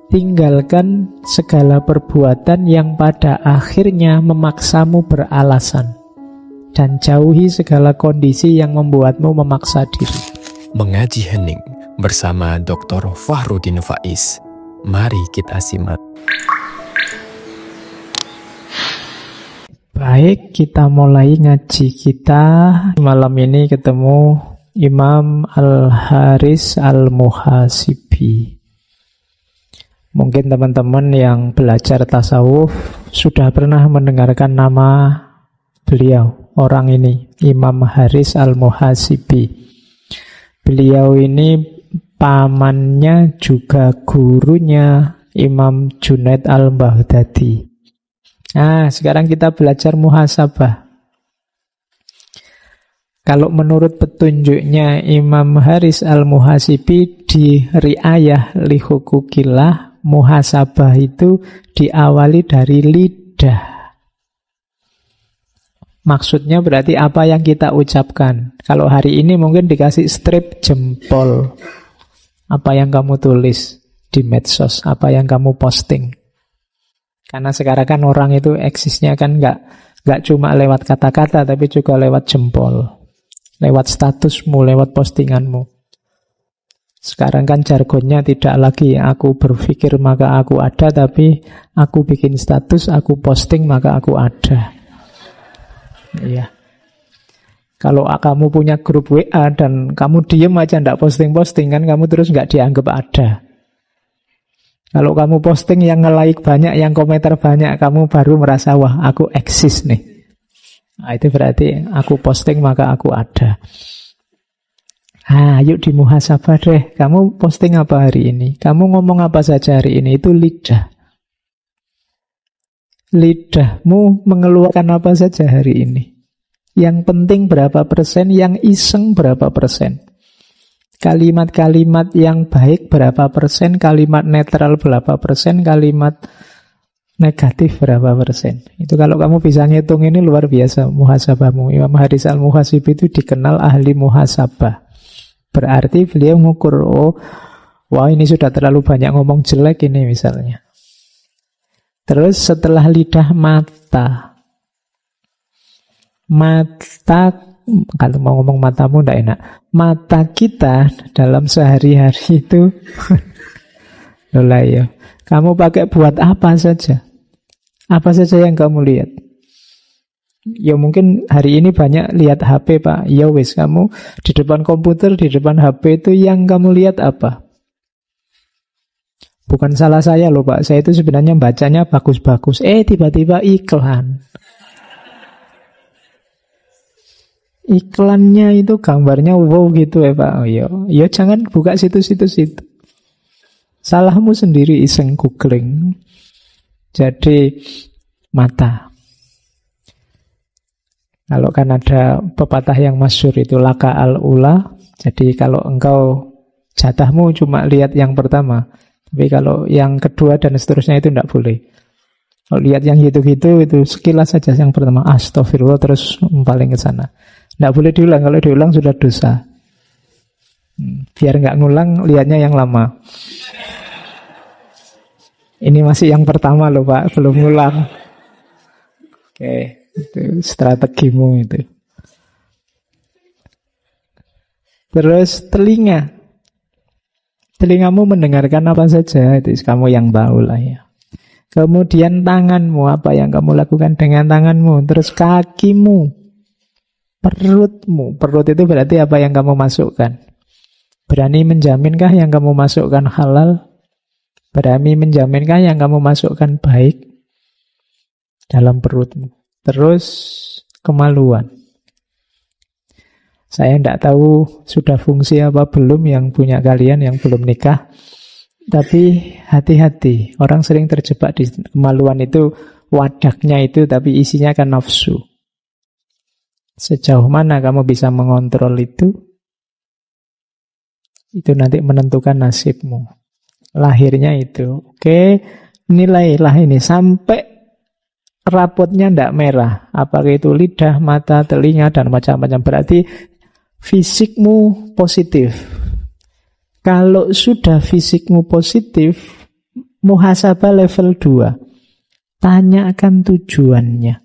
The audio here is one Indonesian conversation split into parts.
tinggalkan segala perbuatan yang pada akhirnya memaksamu beralasan. Dan jauhi segala kondisi yang membuatmu memaksa diri. Mengaji Hening bersama Dr. Fahrudin Faiz. Mari kita simak. Baik, kita mulai ngaji kita. Malam ini ketemu Imam Al-Haris Al-Muhasibi. Mungkin teman-teman yang belajar tasawuf sudah pernah mendengarkan nama beliau, orang ini, Imam Haris Al-Muhasibi. Beliau ini pamannya juga gurunya Imam Junaid Al-Baghdadi. Nah, sekarang kita belajar muhasabah. Kalau menurut petunjuknya Imam Haris Al-Muhasibi di Ri'ayah li Hukukillah, muhasabah itu diawali dari lidah. Maksudnya berarti apa yang kita ucapkan. Kalau hari ini mungkin dikasih strip jempol. Apa yang kamu tulis di medsos, apa yang kamu posting. Karena sekarang kan orang itu eksisnya kan nggak cuma lewat kata-kata, tapi juga lewat jempol, lewat statusmu, lewat postinganmu. Sekarang kan jargonnya tidak lagi aku berpikir maka aku ada, tapi aku bikin status, aku posting maka aku ada. Iya. Kalau kamu punya grup WA dan kamu diem aja ndak posting-posting, kan kamu terus nggak dianggap ada. Kalau kamu posting yang nge-like banyak, yang komentar banyak, kamu baru merasa, wah aku eksis nih. Nah, itu berarti aku posting maka aku ada. Yuk di muhasabah deh. Kamu posting apa hari ini? Kamu ngomong apa saja hari ini? Itu lidah. Lidahmu mengeluarkan apa saja hari ini? Yang penting berapa persen, yang iseng berapa persen? Kalimat-kalimat yang baik berapa persen, kalimat netral berapa persen, kalimat negatif berapa persen. Itu kalau kamu bisa ngitung, ini luar biasa muhasabahmu. Imam Haris Al-Muhasibi itu dikenal ahli muhasabah. Berarti beliau mengukur, wah ini sudah terlalu banyak ngomong jelek ini misalnya. Terus setelah lidah, mata. Kalau mau ngomong matamu tidak enak. Mata kita dalam sehari-hari itu lola ya. Kamu pakai buat apa saja? Apa saja yang kamu lihat? Ya mungkin hari ini banyak lihat HP, Pak. Ya wis, kamu di depan komputer, di depan HP itu yang kamu lihat apa? Bukan salah saya loh, Pak. Saya itu sebenarnya bacanya bagus-bagus. Tiba-tiba iklan. Iklannya itu gambarnya wow gitu ya Pak. Ya jangan buka situs-situs itu. Salahmu sendiri iseng googling. Jadi mata. Kalau kan ada pepatah yang masyhur itu laka al-ula. Jadi kalau engkau jatahmu cuma lihat yang pertama. Tapi kalau yang kedua dan seterusnya itu tidak boleh. Kalau lihat yang gitu-gitu itu sekilas saja yang pertama. Astagfirullah terus paling ke sana. Tidak boleh diulang, kalau diulang sudah dosa. Biar nggak ngulang, lihatnya yang lama. Ini masih yang pertama loh Pak, belum ngulang. Oke, itu strategimu itu. Terus telinga. Telingamu mendengarkan apa saja, itu kamu yang tahu lah ya. Kemudian tanganmu, apa yang kamu lakukan dengan tanganmu. Terus kakimu. Perutmu. Perut itu berarti apa yang kamu masukkan. Berani menjaminkah yang kamu masukkan halal? Berani menjaminkah yang kamu masukkan baik dalam perutmu? Terus kemaluan. Saya tidak tahu sudah fungsi apa belum yang punya kalian yang belum nikah. Tapi hati-hati. Orang sering terjebak di kemaluan itu, wadahnya itu tapi isinya kan nafsu. Sejauh mana kamu bisa mengontrol itu nanti menentukan nasibmu. Lahirnya itu. Oke, nilailah ini sampai rapotnya tidak merah. Apakah itu lidah, mata, telinga, dan macam-macam. Berarti fisikmu positif. Kalau sudah fisikmu positif, Muhasabah level 2. Tanyakan tujuannya.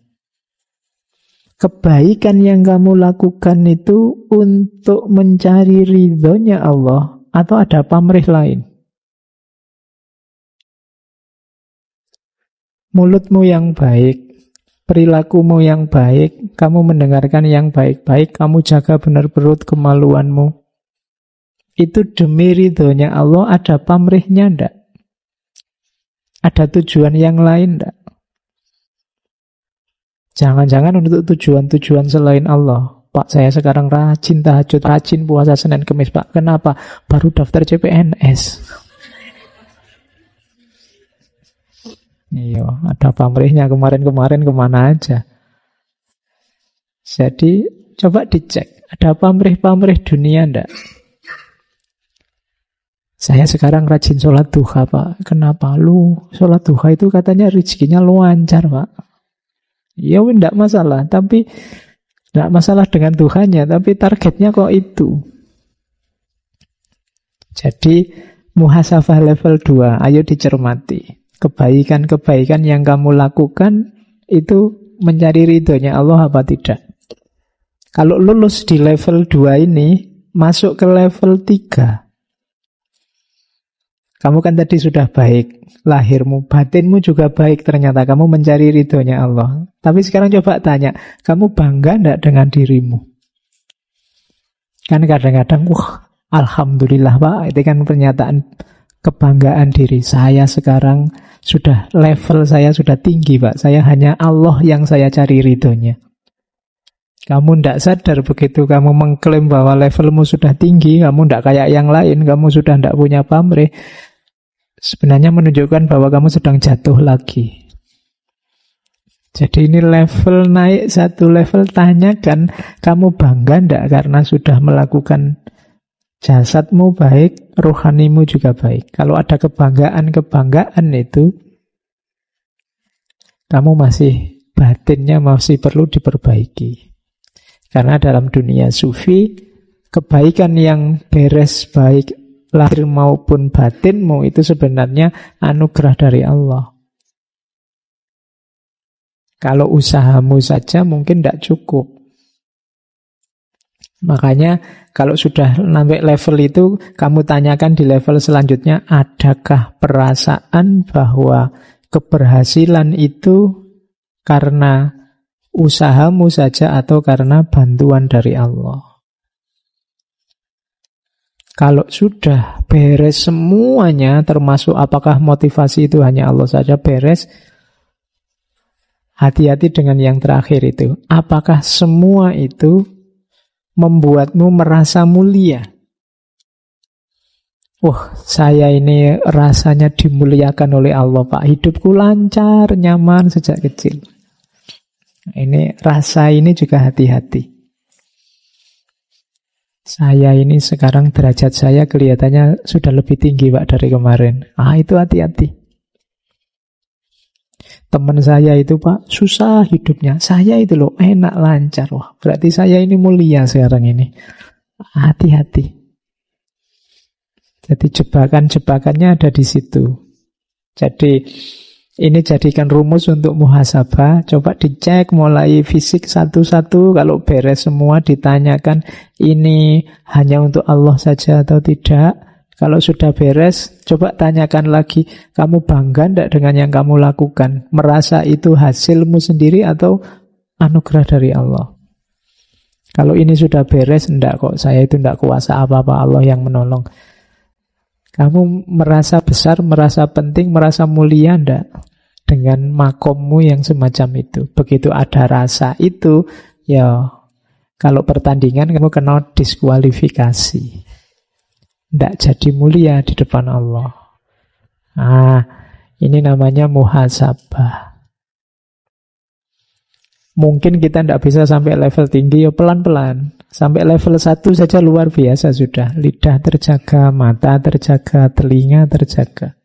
Kebaikan yang kamu lakukan itu untuk mencari ridhonya Allah atau ada pamrih lain? Mulutmu yang baik, perilakumu yang baik, kamu mendengarkan yang baik-baik, kamu jaga benar perut kemaluanmu. Itu demi ridhonya Allah, ada pamrihnya enggak? Ada tujuan yang lain enggak? Jangan-jangan untuk tujuan-tujuan selain Allah. Pak, saya sekarang rajin tahajud, rajin puasa Senin Kemis, Pak. Kenapa? Baru daftar CPNS. Iya, ada pamrihnya kemarin-kemarin kemana aja. Jadi, coba dicek. Ada pamrih-pamrih dunia enggak? Saya sekarang rajin sholat duha, Pak. Kenapa? Sholat duha itu katanya rezekinya lancar, Pak. Ya, enggak masalah. Tapi enggak masalah dengan Tuhannya, tapi targetnya kok itu. Jadi, muhasabah level 2. Ayo dicermati. Kebaikan-kebaikan yang kamu lakukan itu mencari ridhonya Allah apa tidak? Kalau lulus di level 2 ini, masuk ke level 3. Kamu kan tadi sudah baik, lahirmu, batinmu juga baik, ternyata kamu mencari ridhonya Allah. Tapi sekarang coba tanya, kamu bangga enggak dengan dirimu? Kan kadang-kadang, alhamdulillah Pak, itu kan pernyataan kebanggaan diri. Saya sekarang sudah, level saya sudah tinggi Pak, saya hanya Allah yang saya cari ridhonya. Kamu tidak sadar begitu kamu mengklaim bahwa levelmu sudah tinggi, kamu tidak kayak yang lain, kamu sudah tidak punya pamrih, sebenarnya menunjukkan bahwa kamu sedang jatuh lagi. Jadi ini level naik satu level, tanyakan kamu bangga tidak karena sudah melakukan jasadmu baik, rohanimu juga baik. Kalau ada kebanggaan-kebanggaan itu, kamu masih, batinnya masih perlu diperbaiki. Karena dalam dunia sufi, kebaikan yang beres baik lahir maupun batinmu itu sebenarnya anugerah dari Allah. Kalau usahamu saja mungkin tidak cukup. Makanya kalau sudah sampai level itu, kamu tanyakan di level selanjutnya, adakah perasaan bahwa keberhasilan itu karena usahamu saja atau karena bantuan dari Allah? Kalau sudah beres semuanya, termasuk apakah motivasi itu hanya Allah saja beres, hati-hati dengan yang terakhir itu. Apakah semua itu membuatmu merasa mulia? Saya ini rasanya dimuliakan oleh Allah Pak. Hidupku lancar, nyaman sejak kecil. Ini rasa ini juga hati-hati. Saya ini sekarang derajat saya kelihatannya sudah lebih tinggi Pak dari kemarin. Itu hati-hati. Teman saya itu Pak susah hidupnya, saya itu loh enak lancar. Berarti saya ini mulia sekarang ini. Hati-hati. Jadi jebakan-jebakannya ada di situ. Jadi ini jadikan rumus untuk muhasabah. Coba dicek mulai fisik satu-satu. Kalau beres semua ditanyakan, ini hanya untuk Allah saja atau tidak. Kalau sudah beres, coba tanyakan lagi, kamu bangga tidak dengan yang kamu lakukan? Merasa itu hasilmu sendiri atau anugerah dari Allah? Kalau ini sudah beres, enggak kok, saya itu enggak kuasa apa-apa, Allah yang menolong. Kamu merasa besar, merasa penting, merasa mulia enggak dengan makommu yang semacam itu? Begitu ada rasa itu, ya kalau pertandingan kamu kena diskualifikasi. Tidak jadi mulia di depan Allah. Ini namanya muhasabah. Mungkin kita tidak bisa sampai level tinggi, ya pelan-pelan. Sampai level 1 saja luar biasa sudah. Lidah terjaga, mata terjaga, telinga terjaga.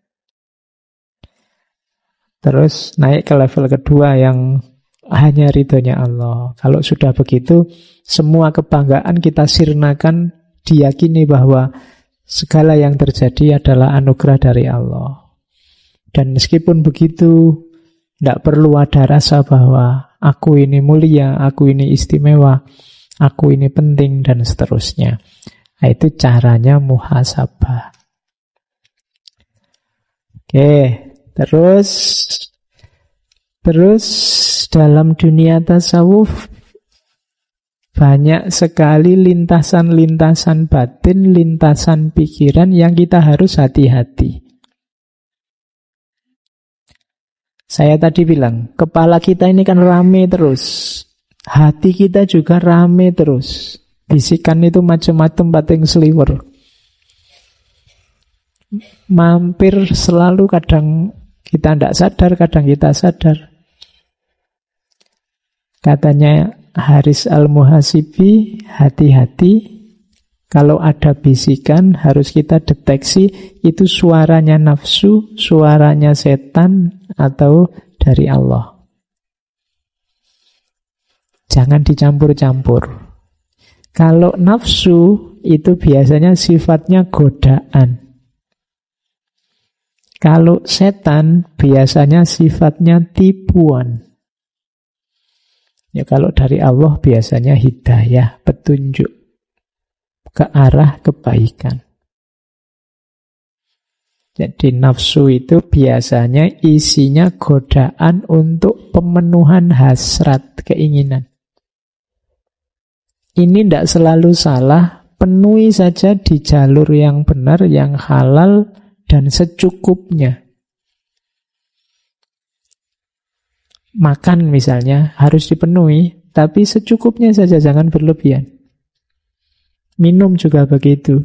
Terus naik ke level kedua yang hanya ridhonya Allah. Kalau sudah begitu, semua kebanggaan kita sirnakan, diyakini bahwa segala yang terjadi adalah anugerah dari Allah. Dan meskipun begitu, tidak perlu ada rasa bahwa aku ini mulia, aku ini istimewa, aku ini penting, dan seterusnya. Nah, itu caranya muhasabah. Oke, terus dalam dunia tasawuf banyak sekali lintasan-lintasan batin, lintasan pikiran yang kita harus hati-hati. Saya tadi bilang, kepala kita ini kan rame terus. Hati kita juga rame terus. Bisikan itu macam-macam pating seliwer. Mampir selalu, kadang kita tidak sadar, kadang kita sadar. Katanya Haris Al-Muhasibi, hati-hati. Kalau ada bisikan harus kita deteksi itu suaranya nafsu, suaranya setan, atau dari Allah. Jangan dicampur-campur. Kalau nafsu itu biasanya sifatnya godaan. Kalau setan biasanya sifatnya tipuan. Ya, kalau dari Allah biasanya hidayah, petunjuk ke arah kebaikan. Jadi nafsu itu biasanya isinya godaan untuk pemenuhan hasrat, keinginan. Ini tidak selalu salah, penuhi saja di jalur yang benar, yang halal, dan secukupnya. Makan misalnya harus dipenuhi, tapi secukupnya saja, jangan berlebihan. Minum juga begitu,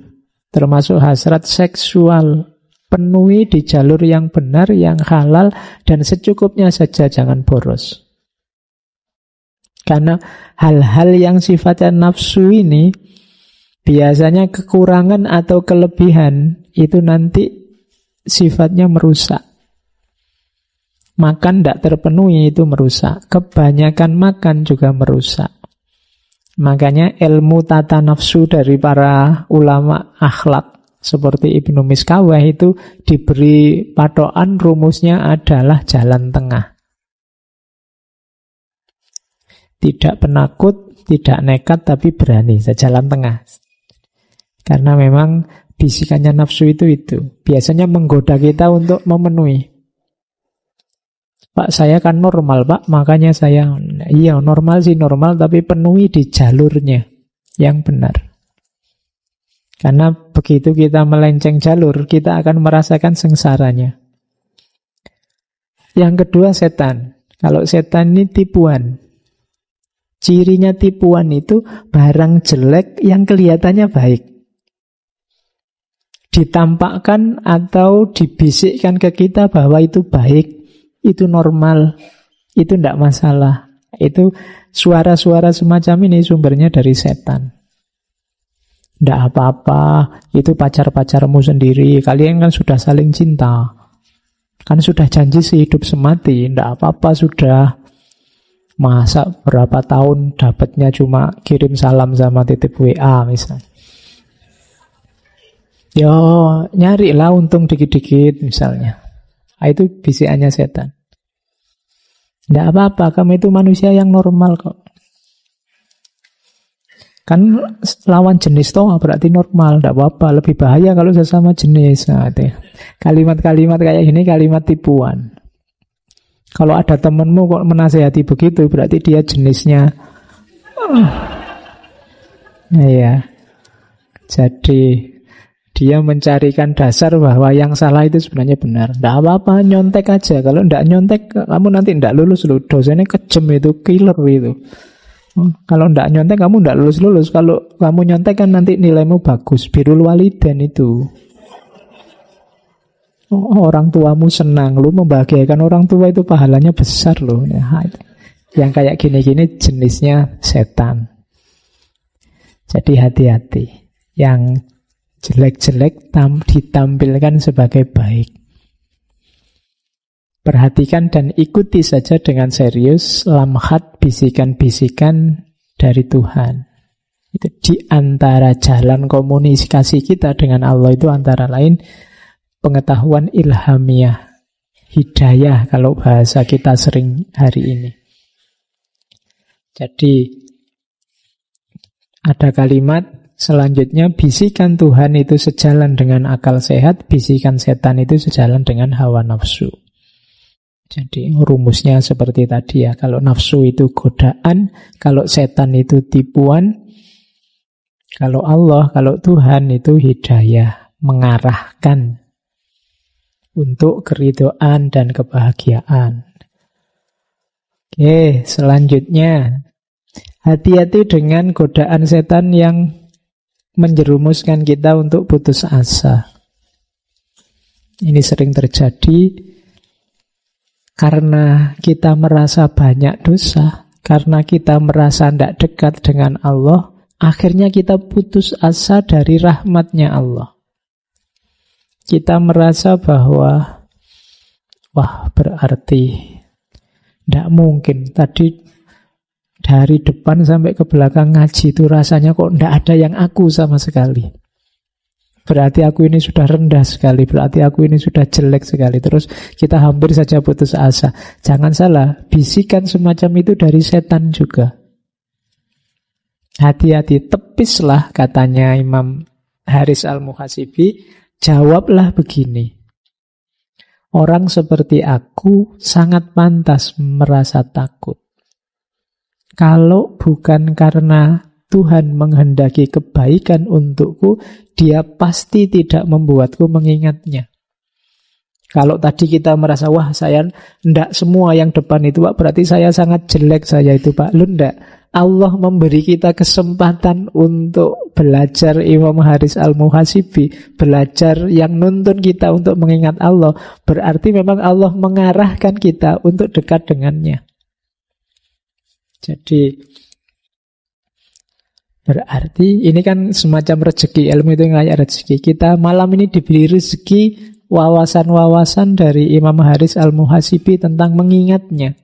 termasuk hasrat seksual. Penuhi di jalur yang benar, yang halal, dan secukupnya saja, jangan boros. Karena hal-hal yang sifatnya nafsu ini, biasanya kekurangan atau kelebihan, itu nanti sifatnya merusak. Makan tidak terpenuhi itu merusak. Kebanyakan makan juga merusak. Makanya ilmu tata nafsu dari para ulama akhlak seperti Ibnu Miskawah itu diberi patokan, rumusnya adalah jalan tengah. Tidak penakut, tidak nekat, tapi berani, jalan tengah. Karena memang bisikannya nafsu itu. Biasanya menggoda kita untuk memenuhi. Pak, saya kan normal, Pak, makanya saya... Iya, normal sih normal, tapi penuhi di jalurnya yang benar. Karena begitu kita melenceng jalur, kita akan merasakan sengsaranya. Yang kedua, setan. Kalau setan ini tipuan. Cirinya tipuan itu barang jelek yang kelihatannya baik. Ditampakkan atau dibisikkan ke kita bahwa itu baik, itu normal, itu tidak masalah. Itu suara-suara semacam ini sumbernya dari setan. Tidak apa-apa, itu pacar-pacarmu sendiri, kalian kan sudah saling cinta, kan sudah janji sehidup semati, tidak apa-apa sudah. Masa berapa tahun dapatnya cuma kirim salam sama titip WA misalnya. Yo, nyarilah untung dikit-dikit misalnya. Itu bisikannya setan. Tidak apa-apa, kamu itu manusia yang normal kok. Kan lawan jenis toh berarti normal, tidak apa-apa. Lebih bahaya kalau sesama jenis. Nah, kalimat-kalimat kayak gini kalimat tipuan. Kalau ada temanmu kok menasehati begitu, berarti dia jenisnya. Iya. Jadi dia mencarikan dasar bahwa yang salah itu sebenarnya benar. Tidak apa-apa, nyontek aja. Kalau tidak nyontek, kamu nanti tidak lulus loh. Dosennya kejem itu, killer itu. Kalau tidak nyontek, kamu tidak lulus-lulus. Kalau kamu nyontek kan nanti nilaimu bagus. Birrul walidain itu. Orang tuamu senang, lu membahagiakan orang tua itu pahalanya besar loh. Yang kayak gini-gini jenisnya setan. Jadi hati-hati. Yang jelek-jelek ditampilkan sebagai baik. Perhatikan dan ikuti saja dengan serius lamhat bisikan-bisikan dari Tuhan. Itu di antara jalan komunikasi kita dengan Allah itu antara lain pengetahuan ilhamiah. hidayah kalau bahasa kita sering hari ini. Jadi ada kalimat selanjutnya, bisikan Tuhan itu sejalan dengan akal sehat, bisikan setan itu sejalan dengan hawa nafsu. Jadi rumusnya seperti tadi ya, kalau nafsu itu godaan, kalau setan itu tipuan, kalau Allah, kalau Tuhan itu hidayah, mengarahkan untuk keridhaan dan kebahagiaan. Oke, selanjutnya, hati-hati dengan godaan setan yang menjerumuskan kita untuk putus asa. Ini sering terjadi karena kita merasa banyak dosa, karena kita merasa tidak dekat dengan Allah, akhirnya kita putus asa dari rahmatnya Allah. Kita merasa bahwa, wah berarti tidak mungkin tadi dari depan sampai ke belakang ngaji itu rasanya kok tidak ada yang aku sama sekali. Berarti aku ini sudah rendah sekali, berarti aku ini sudah jelek sekali. Terus kita hampir saja putus asa. Jangan salah, bisikan semacam itu dari setan juga. Hati-hati, tepislah, katanya Imam Haris Al-Muhasibi, jawablah begini. Orang seperti aku sangat pantas merasa takut. Kalau bukan karena Tuhan menghendaki kebaikan untukku, Dia pasti tidak membuatku mengingatnya. Kalau tadi kita merasa, wah saya ndak semua yang depan itu Pak, berarti saya sangat jelek saya itu Pak. Lu ndak. Allah memberi kita kesempatan untuk belajar Imam Haris Al-Muhasibi, belajar yang nuntun kita untuk mengingat Allah. Berarti memang Allah mengarahkan kita untuk dekat dengannya. Jadi berarti ini kan semacam rezeki, ilmu itu kayak rezeki. Kita malam ini diberi rezeki wawasan-wawasan dari Imam Haris Al-Muhasibi tentang mengingatnya.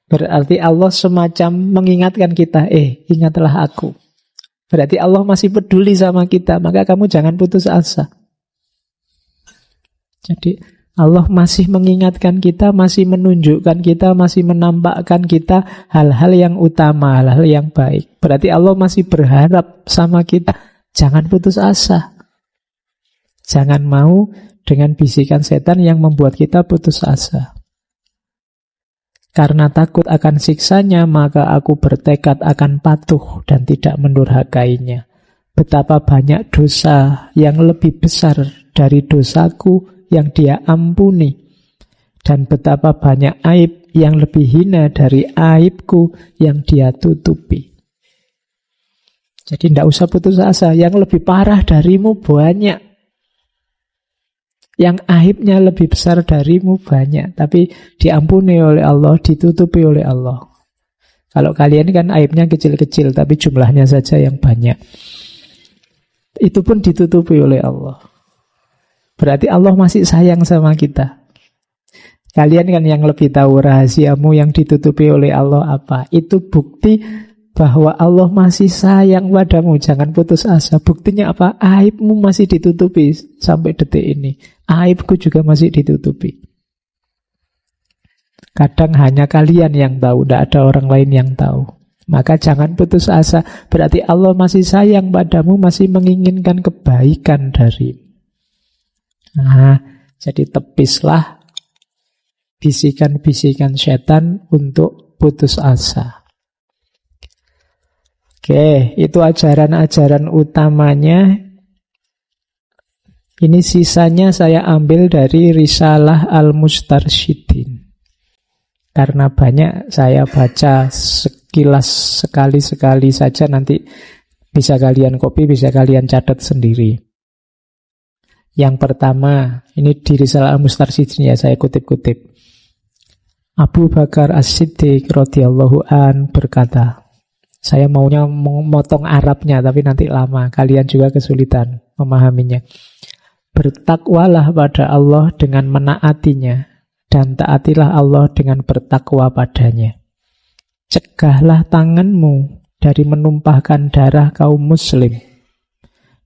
Berarti Allah semacam mengingatkan kita, ingatlah aku. Berarti Allah masih peduli sama kita, maka kamu jangan putus asa. Jadi Allah masih mengingatkan kita, masih menunjukkan kita, masih menampakkan kita hal-hal yang utama, hal-hal yang baik. Berarti Allah masih berharap sama kita. Jangan putus asa. Jangan mau dengan bisikan setan yang membuat kita putus asa. Karena takut akan siksanya, maka aku bertekad akan patuh dan tidak mendurhakainya. Betapa banyak dosa yang lebih besar dari dosaku yang Dia ampuni, dan betapa banyak aib yang lebih hina dari aibku yang Dia tutupi. Jadi tidak usah putus asa. Yang lebih parah darimu banyak, yang aibnya lebih besar darimu banyak, tapi diampuni oleh Allah, ditutupi oleh Allah. Kalau kalian kan aibnya kecil-kecil, tapi jumlahnya saja yang banyak, itu pun ditutupi oleh Allah. Berarti Allah masih sayang sama kita. Kalian kan yang lebih tahu rahasiamu yang ditutupi oleh Allah apa. Itu bukti bahwa Allah masih sayang padamu. Jangan putus asa. Buktinya apa? Aibmu masih ditutupi sampai detik ini. Aibku juga masih ditutupi. Kadang hanya kalian yang tahu, tidak ada orang lain yang tahu. Maka jangan putus asa. Berarti Allah masih sayang padamu, masih menginginkan kebaikan darimu. Nah, jadi tepislah bisikan-bisikan setan untuk putus asa. Oke, itu ajaran-ajaran utamanya. Ini sisanya saya ambil dari Risalah Al-Mustarsyidin. Karena banyak saya baca sekilas sekali-sekali saja, nanti bisa kalian copy, bisa kalian catat sendiri. Yang pertama, ini di Risalah Al-Mustarsyidin ya, saya kutip-kutip. Abu Bakar As-Siddiq radhiyallahu an berkata, saya maunya memotong Arabnya, tapi nanti lama, kalian juga kesulitan memahaminya. Bertakwalah pada Allah dengan menaatinya, dan taatilah Allah dengan bertakwa padanya. Cegahlah tanganmu dari menumpahkan darah kaum muslim,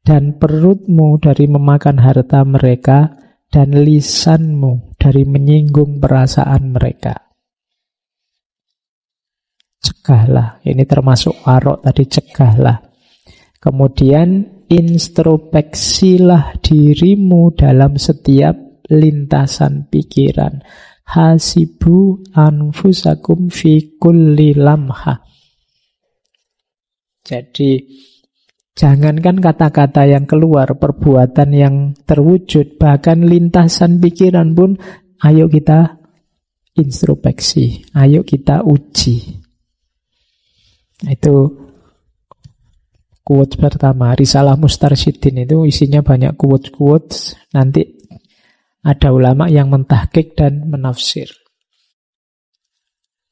dan perutmu dari memakan harta mereka dan lisanmu dari menyinggung perasaan mereka. Cegahlah, ini termasuk warok tadi, cegahlah. Kemudian introspeksilah dirimu dalam setiap lintasan pikiran. Hasibu anfusakum fi kulli lamha. Jadi jangankan kata-kata yang keluar, perbuatan yang terwujud, bahkan lintasan pikiran pun ayo kita introspeksi, ayo kita uji. Itu quotes pertama. Risalah Mustarsyidin itu isinya banyak quotes-quotes. Nanti ada ulama yang mentahqiq dan menafsir.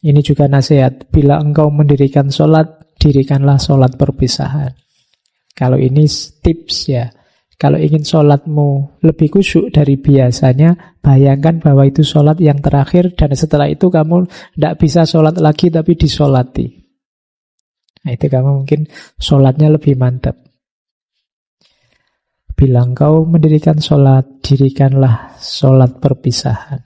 Ini juga nasihat. Bila engkau mendirikan sholat, dirikanlah sholat perpisahan. Kalau ini tips ya. Kalau ingin sholatmu lebih khusyuk dari biasanya, bayangkan bahwa itu sholat yang terakhir, dan setelah itu kamu tidak bisa sholat lagi tapi disolati. Nah, itu kamu mungkin sholatnya lebih mantap. Bila engkau mendirikan sholat, dirikanlah sholat perpisahan.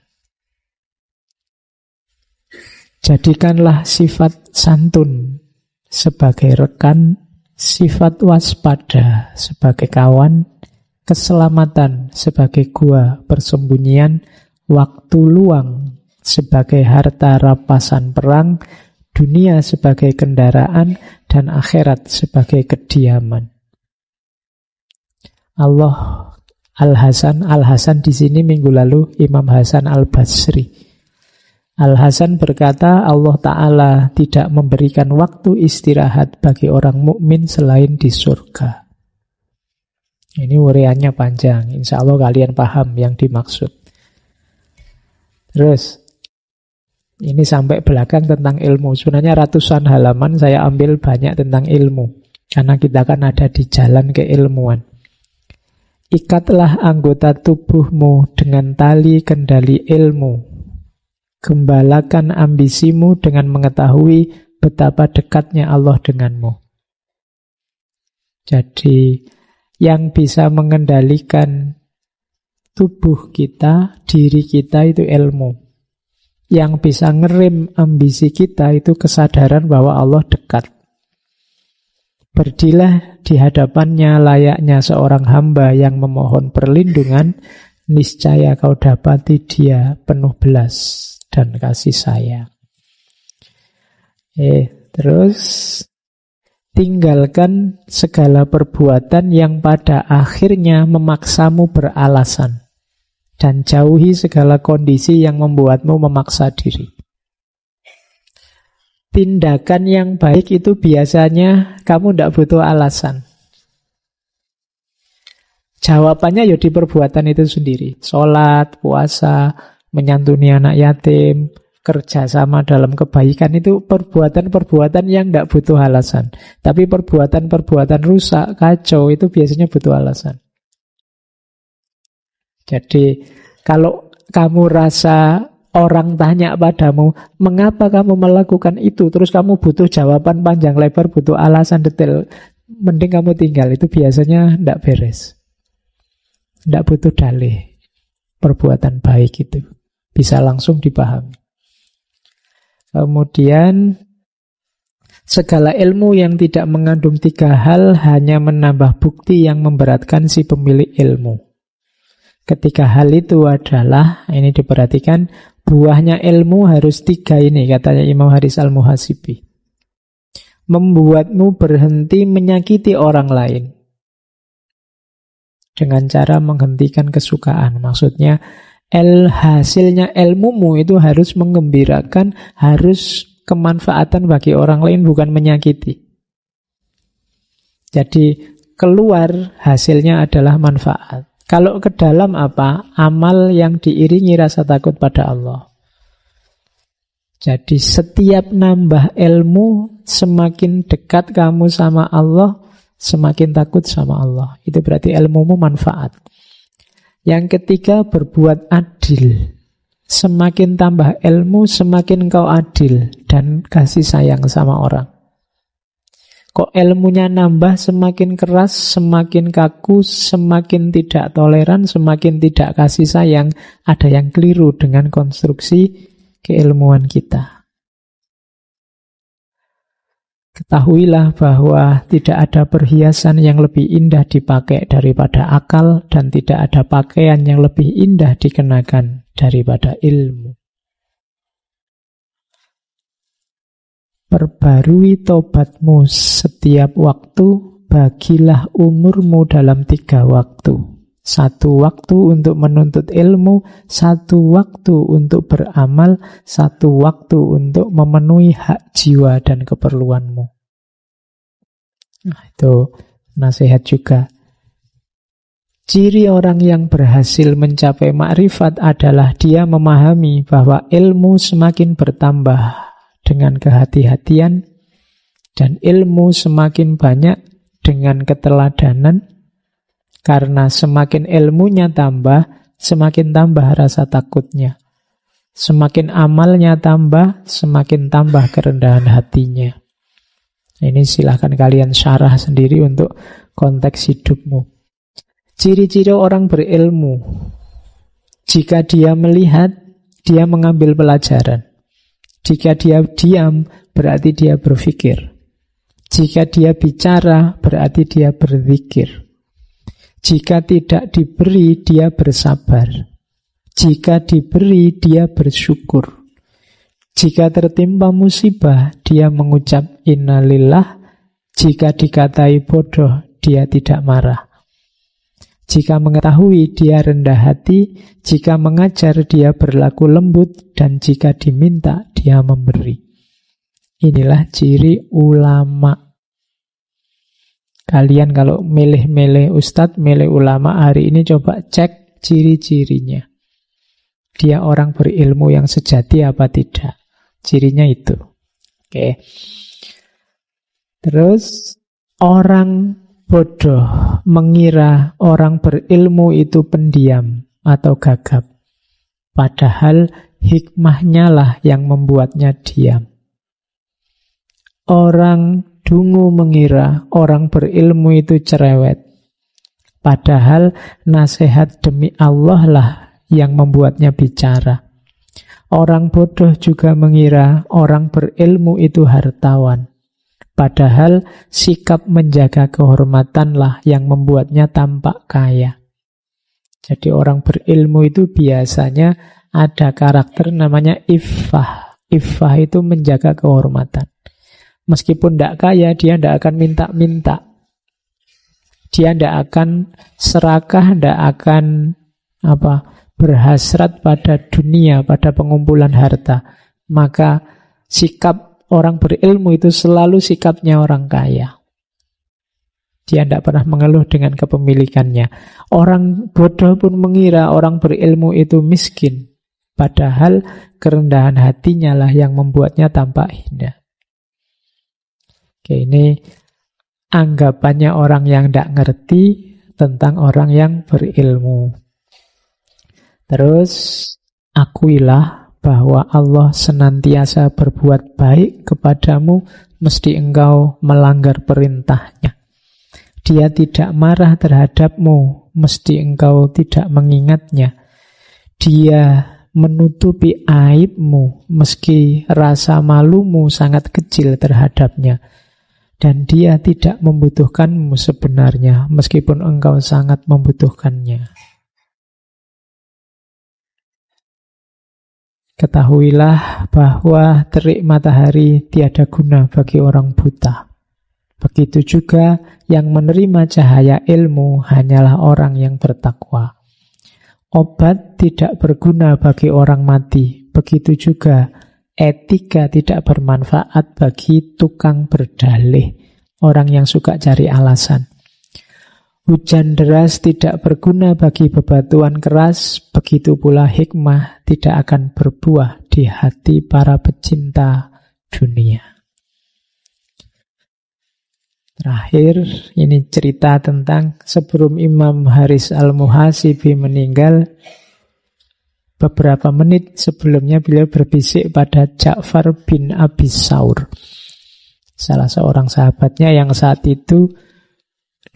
Jadikanlah sifat santun sebagai rekan, sifat waspada sebagai kawan, keselamatan sebagai gua persembunyian, waktu luang sebagai harta rampasan perang, dunia sebagai kendaraan, dan akhirat sebagai kediaman. Al-Hasan di sini minggu lalu Imam Hasan Al-Basri. Al-Hasan berkata, Allah Ta'ala tidak memberikan waktu istirahat bagi orang mukmin selain di surga. Ini uriannya panjang, insya Allah kalian paham yang dimaksud. Terus ini sampai belakang tentang ilmu. Sebenarnya ratusan halaman saya ambil banyak tentang ilmu. Karena kita kan ada di jalan keilmuan. Ikatlah anggota tubuhmu dengan tali kendali ilmu. Gembalakan ambisimu dengan mengetahui betapa dekatnya Allah denganmu. Jadi, yang bisa mengendalikan tubuh kita, diri kita itu ilmu. Yang bisa ngerem ambisi kita itu kesadaran bahwa Allah dekat. Berdilah di hadapannya layaknya seorang hamba yang memohon perlindungan, niscaya kau dapati dia penuh belas dan kasih sayang. Terus tinggalkan segala perbuatan yang pada akhirnya memaksamu beralasan. Dan jauhi segala kondisi yang membuatmu memaksa diri. Tindakan yang baik itu biasanya kamu tidak butuh alasan. Jawabannya ya di perbuatan itu sendiri. Sholat, puasa, menyantuni anak yatim, kerjasama dalam kebaikan, itu perbuatan-perbuatan yang tidak butuh alasan. Tapi perbuatan-perbuatan rusak, kacau, itu biasanya butuh alasan. Jadi kalau kamu rasa orang tanya padamu, mengapa kamu melakukan itu, terus kamu butuh jawaban panjang lebar, butuh alasan detail, mending kamu tinggal. Itu biasanya tidak beres. Tidak butuh dalih. Perbuatan baik itu bisa langsung dipahami. Kemudian segala ilmu yang tidak mengandung 3 hal hanya menambah bukti yang memberatkan si pemilik ilmu. Ketiga hal itu adalah, ini diperhatikan, buahnya ilmu harus 3 ini, katanya Imam Haris Al-Muhasibi. Membuatmu berhenti menyakiti orang lain. Dengan cara menghentikan kesukaan. Maksudnya, hasilnya ilmumu itu harus menggembirakan, harus kemanfaatan bagi orang lain, bukan menyakiti. Jadi, keluar hasilnya adalah manfaat. Kalau ke dalam apa? Amal yang diiringi rasa takut pada Allah. Jadi setiap nambah ilmu, semakin dekat kamu sama Allah, semakin takut sama Allah. Itu berarti ilmumu manfaat. Yang ketiga, berbuat adil. Semakin tambah ilmu, semakin kau adil dan kasih sayang sama orang. Kok ilmunya nambah semakin keras, semakin kaku, semakin tidak toleran, semakin tidak kasih sayang. Ada yang keliru dengan konstruksi keilmuan kita. Ketahuilah bahwa tidak ada perhiasan yang lebih indah dipakai daripada akal, dan tidak ada pakaian yang lebih indah dikenakan daripada ilmu. Perbarui tobatmu setiap waktu, bagilah umurmu dalam 3 waktu. 1 waktu untuk menuntut ilmu, 1 waktu untuk beramal, 1 waktu untuk memenuhi hak jiwa dan keperluanmu. Nah, itu nasihat juga. Ciri orang yang berhasil mencapai makrifat adalah dia memahami bahwa ilmu semakin bertambah dengan kehati-hatian, dan ilmu semakin banyak dengan keteladanan. Karena semakin ilmunya tambah, semakin tambah rasa takutnya. Semakin amalnya tambah, semakin tambah kerendahan hatinya. Ini silahkan kalian syarah sendiri untuk konteks hidupmu. Ciri-ciri orang berilmu. Jika dia melihat, dia mengambil pelajaran. Jika dia diam, berarti dia berpikir. Jika dia bicara, berarti dia berzikir. Jika tidak diberi, dia bersabar. Jika diberi, dia bersyukur. Jika tertimpa musibah, dia mengucap innalillah. Jika dikatai bodoh, dia tidak marah. Jika mengetahui, dia rendah hati. Jika mengajar, dia berlaku lembut. Dan jika diminta, dia memberi. Inilah ciri ulama. Kalian kalau milih-milih ustadz, milih ulama hari ini, coba cek ciri-cirinya. Dia orang berilmu yang sejati apa tidak? Cirinya itu. Oke. Terus, orang bodoh mengira orang berilmu itu pendiam atau gagap. Padahal hikmahnya lah yang membuatnya diam. Orang dungu mengira orang berilmu itu cerewet. Padahal nasihat demi Allah lah yang membuatnya bicara. Orang bodoh juga mengira orang berilmu itu hartawan. Padahal sikap menjaga kehormatanlah yang membuatnya tampak kaya. Jadi orang berilmu itu biasanya ada karakter namanya iffah. Iffah itu menjaga kehormatan. Meskipun tidak kaya, dia tidak akan minta-minta. Dia tidak akan serakah, tidak akan berhasrat pada dunia, pada pengumpulan harta. Maka sikap orang berilmu itu selalu sikapnya orang kaya. Dia tidak pernah mengeluh dengan kepemilikannya. Orang bodoh pun mengira orang berilmu itu miskin. Padahal kerendahan hatinya lah yang membuatnya tampak indah. Oke, ini anggapannya orang yang tidak ngerti tentang orang yang berilmu. Terus, akuilah bahwa Allah senantiasa berbuat baik kepadamu, mesti engkau melanggar perintahnya. Dia tidak marah terhadapmu, mesti engkau tidak mengingatnya. Dia menutupi aibmu, meski rasa malumu sangat kecil terhadapnya. Dan dia tidak membutuhkanmu sebenarnya, meskipun engkau sangat membutuhkannya. Ketahuilah bahwa terik matahari tiada guna bagi orang buta. Begitu juga yang menerima cahaya ilmu hanyalah orang yang bertakwa. Obat tidak berguna bagi orang mati. Begitu juga etika tidak bermanfaat bagi tukang berdalih, orang yang suka cari alasan. Hujan deras tidak berguna bagi bebatuan keras, begitu pula hikmah tidak akan berbuah di hati para pecinta dunia. Terakhir, ini cerita tentang sebelum Imam Haris al-Muhasibi meninggal, beberapa menit sebelumnya beliau berbisik pada Ja'far bin Abi Saur. salah seorang sahabatnya yang saat itu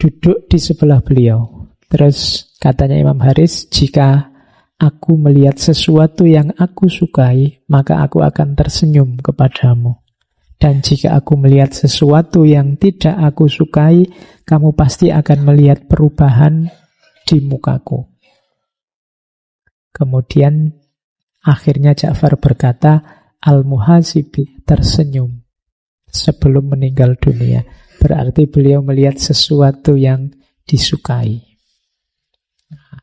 duduk di sebelah beliau. Terus katanya Imam Haris, jika aku melihat sesuatu yang aku sukai, maka aku akan tersenyum kepadamu. Dan jika aku melihat sesuatu yang tidak aku sukai, kamu pasti akan melihat perubahan di mukaku. Kemudian akhirnya Ja'far berkata, Al-Muhasibi tersenyum sebelum meninggal dunia. Berarti beliau melihat sesuatu yang disukai. Nah,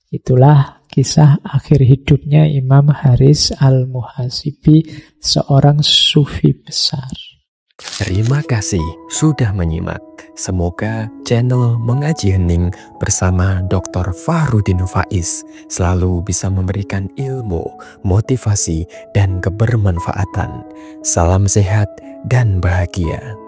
itulah kisah akhir hidupnya Imam Haris Al-Muhasibi, seorang sufi besar. Terima kasih sudah menyimak. Semoga channel Mengaji Hening bersama Dr. Fahrudin Faiz selalu bisa memberikan ilmu, motivasi, dan kebermanfaatan. Salam sehat dan bahagia.